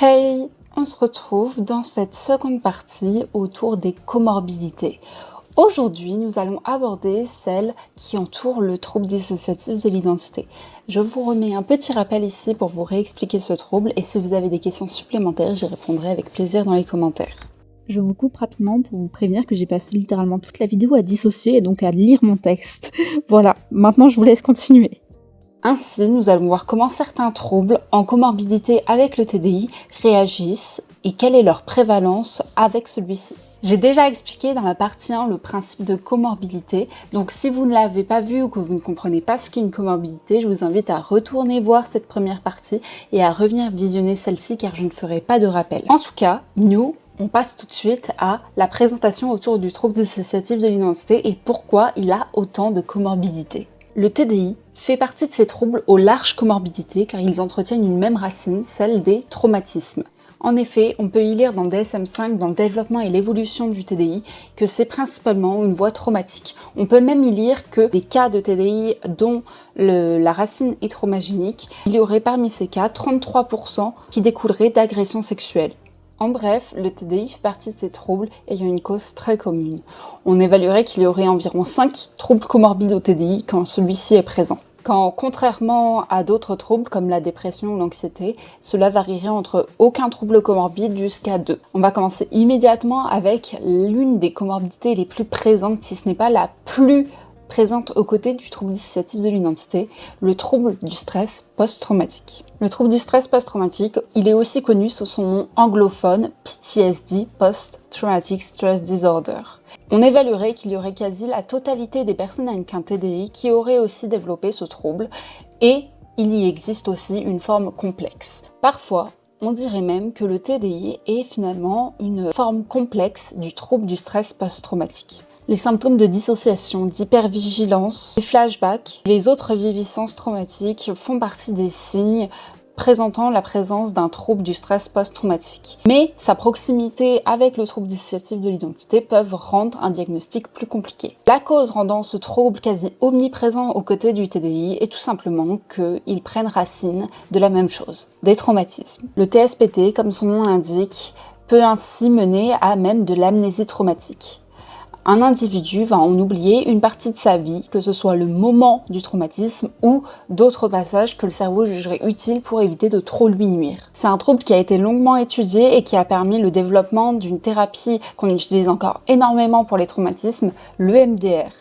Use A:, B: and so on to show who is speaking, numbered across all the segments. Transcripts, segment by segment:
A: Hey, on se retrouve dans cette seconde partie autour des comorbidités. Aujourd'hui, nous allons aborder celles qui entourent le trouble dissociatif de l'identité. Je vous remets un petit rappel ici pour vous réexpliquer ce trouble et si vous avez des questions supplémentaires, j'y répondrai avec plaisir dans les commentaires.
B: Je vous coupe rapidement pour vous prévenir que j'ai passé littéralement toute la vidéo à dissocier et donc à lire mon texte. Voilà, maintenant je vous laisse continuer.
A: Ainsi, nous allons voir comment certains troubles en comorbidité avec le TDI réagissent et quelle est leur prévalence avec celui-ci. J'ai déjà expliqué dans la partie 1 le principe de comorbidité, donc si vous ne l'avez pas vu ou que vous ne comprenez pas ce qu'est une comorbidité, je vous invite à retourner voir cette première partie et à revenir visionner celle-ci car je ne ferai pas de rappel. En tout cas, on passe tout de suite à la présentation autour du trouble dissociatif de l'identité et pourquoi il a autant de comorbidités. Le TDI fait partie de ces troubles aux larges comorbidités car ils entretiennent une même racine, celle des traumatismes. En effet, on peut y lire dans le DSM-5, dans le développement et l'évolution du TDI, que c'est principalement une voie traumatique. On peut même y lire que des cas de TDI dont la racine est traumagénique, il y aurait parmi ces cas 33% qui découleraient d'agressions sexuelles. En bref, le TDI fait partie de ces troubles ayant une cause très commune. On évaluerait qu'il y aurait environ 5 troubles comorbides au TDI quand celui-ci est présent. Quand, contrairement à d'autres troubles comme la dépression ou l'anxiété, cela varierait entre aucun trouble comorbide jusqu'à 2. On va commencer immédiatement avec l'une des comorbidités les plus présentes, si ce n'est pas la plus présente aux côtés du trouble dissociatif de l'identité, le trouble du stress post-traumatique. Le trouble du stress post-traumatique, il est aussi connu sous son nom anglophone PTSD, Post-Traumatic Stress Disorder. On évaluerait qu'il y aurait quasi la totalité des personnes avec un TDI qui auraient aussi développé ce trouble et il y existe aussi une forme complexe. Parfois, on dirait même que le TDI est finalement une forme complexe du trouble du stress post-traumatique. Les symptômes de dissociation, d'hypervigilance, les flashbacks, les autres vivissences traumatiques font partie des signes présentant la présence d'un trouble du stress post-traumatique. Mais sa proximité avec le trouble dissociatif de l'identité peuvent rendre un diagnostic plus compliqué. La cause rendant ce trouble quasi omniprésent aux côtés du TDI est tout simplement qu'ils prennent racine de la même chose, des traumatismes. Le TSPT, comme son nom l'indique, peut ainsi mener à même de l'amnésie traumatique. Un individu va en oublier une partie de sa vie, que ce soit le moment du traumatisme ou d'autres passages que le cerveau jugerait utiles pour éviter de trop lui nuire. C'est un trouble qui a été longuement étudié et qui a permis le développement d'une thérapie qu'on utilise encore énormément pour les traumatismes, l'EMDR,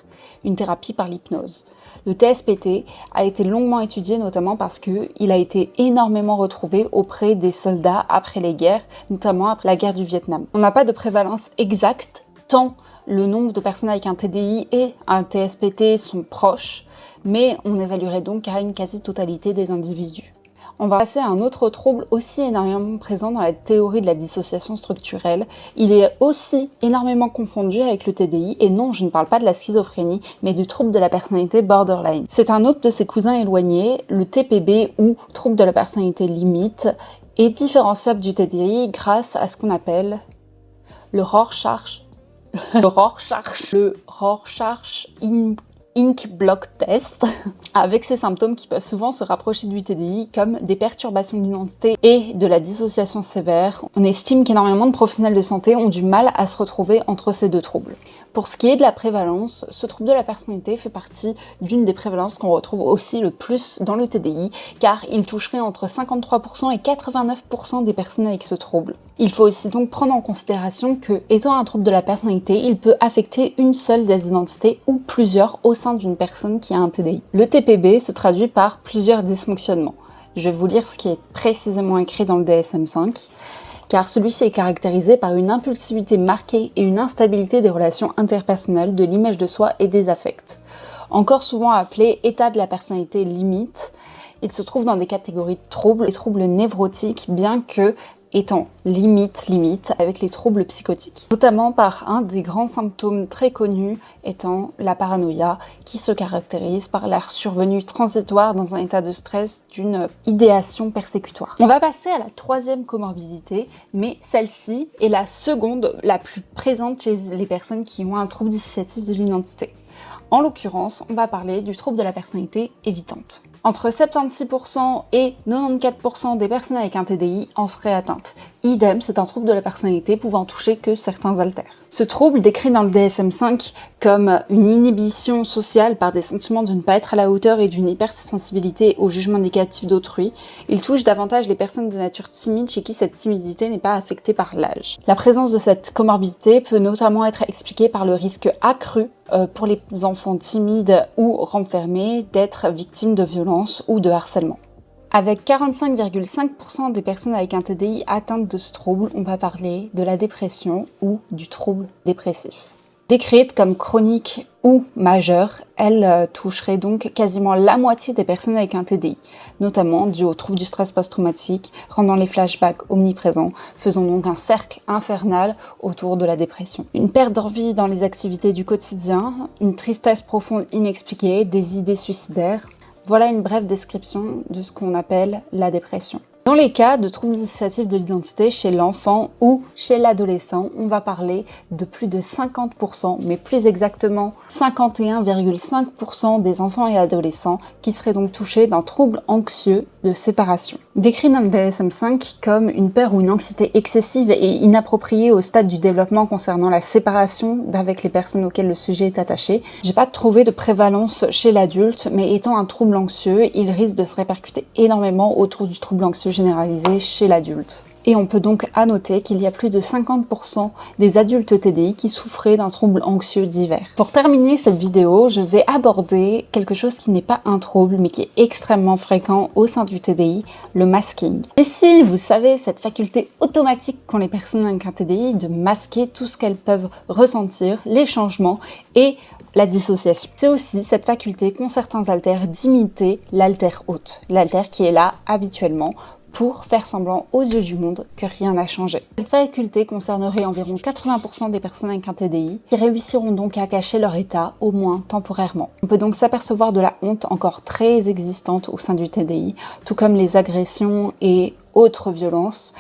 A: une thérapie par l'hypnose. Le TSPT a été longuement étudié notamment parce qu'il a été énormément retrouvé auprès des soldats après les guerres, notamment après la guerre du Vietnam. On n'a pas de prévalence exacte, tant le nombre de personnes avec un TDI et un TSPT sont proches, mais on évaluerait donc à une quasi-totalité des individus. On va passer à un autre trouble aussi énormément présent dans la théorie de la dissociation structurelle. Il est aussi énormément confondu avec le TDI, et non, je ne parle pas de la schizophrénie, mais du trouble de la personnalité borderline. C'est un autre de ses cousins éloignés, le TPB ou trouble de la personnalité limite, est différenciable du TDI grâce à ce qu'on appelle le Rorschach Ink Block Test, avec ces symptômes qui peuvent souvent se rapprocher du TDI comme des perturbations d'identité et de la dissociation sévère. On estime qu'énormément de professionnels de santé ont du mal à se retrouver entre ces deux troubles. Pour ce qui est de la prévalence, ce trouble de la personnalité fait partie d'une des prévalences qu'on retrouve aussi le plus dans le TDI, car il toucherait entre 53% et 89% des personnes avec ce trouble. Il faut aussi donc prendre en considération que, étant un trouble de la personnalité, il peut affecter une seule des identités ou plusieurs au sein d'une personne qui a un TDI. Le TPB se traduit par plusieurs dysfonctionnements. Je vais vous lire ce qui est précisément écrit dans le DSM-5. Car celui-ci est caractérisé par une impulsivité marquée et une instabilité des relations interpersonnelles, de l'image de soi et des affects. Encore souvent appelé état de la personnalité limite, il se trouve dans des catégories de troubles, les troubles névrotiques, bien que étant limite avec les troubles psychotiques. Notamment par un des grands symptômes très connus étant la paranoïa, qui se caractérise par la survenue transitoire dans un état de stress d'une idéation persécutoire. On va passer à la troisième comorbidité, mais celle-ci est la seconde la plus présente chez les personnes qui ont un trouble dissociatif de l'identité. En l'occurrence, on va parler du trouble de la personnalité évitante. Entre 76% et 94% des personnes avec un TDI en seraient atteintes. Idem, c'est un trouble de la personnalité pouvant toucher que certains alters. Ce trouble, décrit dans le DSM-5 comme une inhibition sociale par des sentiments de ne pas être à la hauteur et d'une hypersensibilité au jugement négatif d'autrui, il touche davantage les personnes de nature timide chez qui cette timidité n'est pas affectée par l'âge. La présence de cette comorbidité peut notamment être expliquée par le risque accru pour les enfants timides ou renfermés d'être victimes de violences ou de harcèlement. Avec 45,5% des personnes avec un TDI atteintes de ce trouble, on va parler de la dépression ou du trouble dépressif. Décrite comme chronique ou majeure, elle toucherait donc quasiment la moitié des personnes avec un TDI, notamment dû au trouble du stress post-traumatique, rendant les flashbacks omniprésents, faisant donc un cercle infernal autour de la dépression. Une perte d'envie dans les activités du quotidien, une tristesse profonde inexpliquée, des idées suicidaires. Voilà une brève description de ce qu'on appelle la dépression. Dans les cas de troubles dissociatifs de l'identité chez l'enfant ou chez l'adolescent, on va parler de plus de 50%, mais plus exactement 51,5% des enfants et adolescents qui seraient donc touchés d'un trouble anxieux de séparation. Décrit dans le DSM-5 comme une peur ou une anxiété excessive et inappropriée au stade du développement concernant la séparation d'avec les personnes auxquelles le sujet est attaché, j'ai pas trouvé de prévalence chez l'adulte, mais étant un trouble anxieux, il risque de se répercuter énormément autour du trouble anxieux généralisé chez l'adulte. Et on peut donc annoter qu'il y a plus de 50% des adultes TDI qui souffraient d'un trouble anxieux divers. Pour terminer cette vidéo, je vais aborder quelque chose qui n'est pas un trouble, mais qui est extrêmement fréquent au sein du TDI, le masking. Et si vous savez, cette faculté automatique qu'ont les personnes avec un TDI de masquer tout ce qu'elles peuvent ressentir, les changements et la dissociation. C'est aussi cette faculté qu'ont certains alters d'imiter l'alter hôte, l'alter qui est là habituellement pour faire semblant aux yeux du monde que rien n'a changé. Cette faculté concernerait environ 80% des personnes avec un TDI qui réussiront donc à cacher leur état, au moins temporairement. On peut donc s'apercevoir de la honte encore très existante au sein du TDI, tout comme les agressions et autres violences.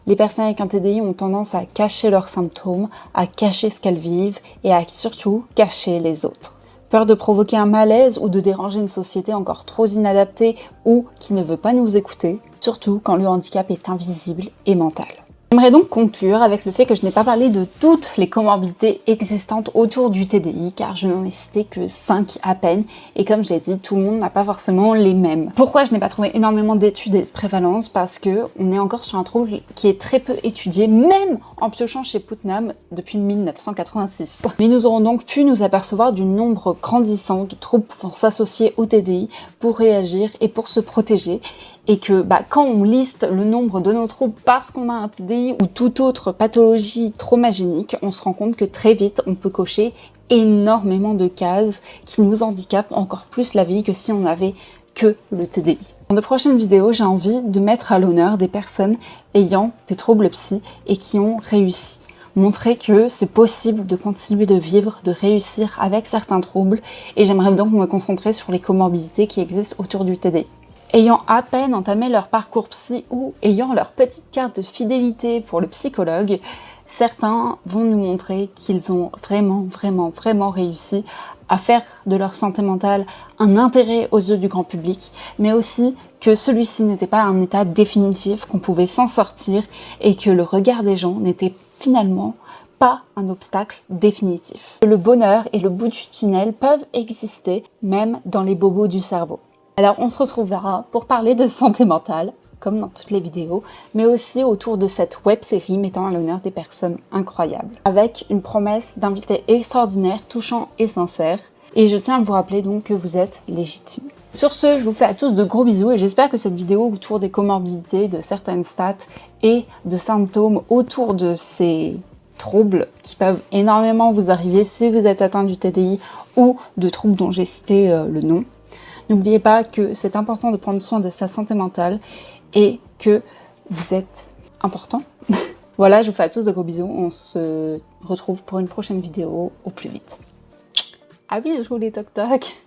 A: Les personnes avec un TDI ont tendance à cacher leurs symptômes, à cacher ce qu'elles vivent et à surtout cacher les autres. Peur de provoquer un malaise ou de déranger une société encore trop inadaptée ou qui ne veut pas nous écouter, surtout quand le handicap est invisible et mental. J'aimerais donc conclure avec le fait que je n'ai pas parlé de toutes les comorbidités existantes autour du TDI, car je n'en ai cité que 5 à peine, et comme je l'ai dit, tout le monde n'a pas forcément les mêmes. Pourquoi je n'ai pas trouvé énormément d'études et de prévalence? Parce que on est encore sur un trouble qui est très peu étudié, même en piochant chez Putnam depuis 1986. Mais nous aurons donc pu nous apercevoir du nombre grandissant de troubles pouvant s'associer au TDI pour réagir et pour se protéger, et que quand on liste le nombre de nos troubles parce qu'on a un TDI ou toute autre pathologie traumagénique, on se rend compte que très vite on peut cocher énormément de cases qui nous handicapent encore plus la vie que si on avait que le TDI. Dans de prochaines vidéos, j'ai envie de mettre à l'honneur des personnes ayant des troubles psy et qui ont réussi. Montrer que c'est possible de continuer de vivre, de réussir avec certains troubles, et j'aimerais donc me concentrer sur les comorbidités qui existent autour du TDI. Ayant à peine entamé leur parcours psy ou ayant leur petite carte de fidélité pour le psychologue, certains vont nous montrer qu'ils ont vraiment réussi à faire de leur santé mentale un intérêt aux yeux du grand public, mais aussi que celui-ci n'était pas un état définitif, qu'on pouvait s'en sortir et que le regard des gens n'était finalement pas un obstacle définitif. Le bonheur et le bout du tunnel peuvent exister même dans les bobos du cerveau. Alors on se retrouvera pour parler de santé mentale, comme dans toutes les vidéos, mais aussi autour de cette web-série mettant à l'honneur des personnes incroyables, avec une promesse d'invités extraordinaires, touchants et sincères. Et je tiens à vous rappeler donc que vous êtes légitimes. Sur ce, je vous fais à tous de gros bisous et j'espère que cette vidéo autour des comorbidités, de certaines stats et de symptômes autour de ces troubles qui peuvent énormément vous arriver si vous êtes atteint du TDI ou de troubles dont j'ai cité le nom. N'oubliez pas que c'est important de prendre soin de sa santé mentale et que vous êtes important. Voilà, je vous fais à tous de gros bisous. On se retrouve pour une prochaine vidéo au plus vite. Ah oui, je joue les toc-toc.